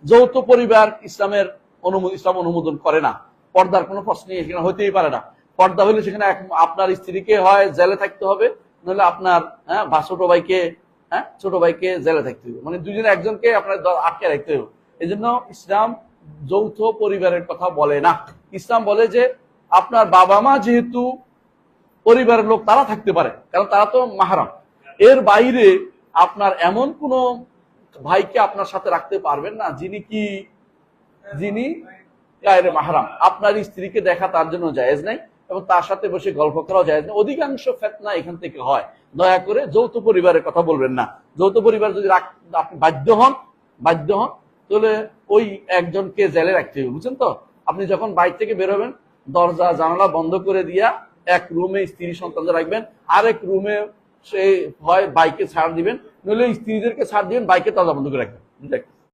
যৌথ পরিবার ইসলাম অনুমোদন করে না। পর্দার কোনো প্রশ্নই এখানে হইতেই পারে না। পর্দা হলে সেখানে আপনার স্ত্রীকে হয় জেলে থাকতে হবে, নাহলে আপনার ছোট ভাইকে জেলে থাকতে হবে, মানে দুজনে একজনকে আপনার আটকে রাখতে হবে। এই জন্য ইসলাম যৌথ পরিবারের কথা বলে না। ইসলাম বলে যে আপনার বাবা মা যেহেতু পরিবারের লোক, তারা থাকতে পারে, কারণ তারা তো মাহরাম। এর বাইরে আপনার এমন কোন ভাইকে আপনার সাথে রাখতে পারবেন না যিনি গায়রে মাহরাম। আপনার স্ত্রীকে দেখা তার জন্য জায়েজ নাই, এবং তার সাথে বসে গল্প করাও জায়েজ নাই। অধিকাংশ ফিতনা এখান থেকে হয়। দয়া করে যৌথ পরিবারের কথা বলবেন না। যৌথ পরিবার যদি আপনি বাধ্য হন তাহলে ওই একজনকে জেলে রাখতে হবে, বুঝছেন তো? আপনি যখন বাইরে থেকে বেরোবেন, দরজা জানালা বন্ধ করে দিয়া এক রুমে স্ত্রী সন্তানদের রাখবেন, আরেক রুমে সে হয় বাইকে ছাড় দিবেন, নইলে স্ত্রীদেরকে ছাড় দিবেন, বাইকে দরজা বন্ধ করে রাখবেন।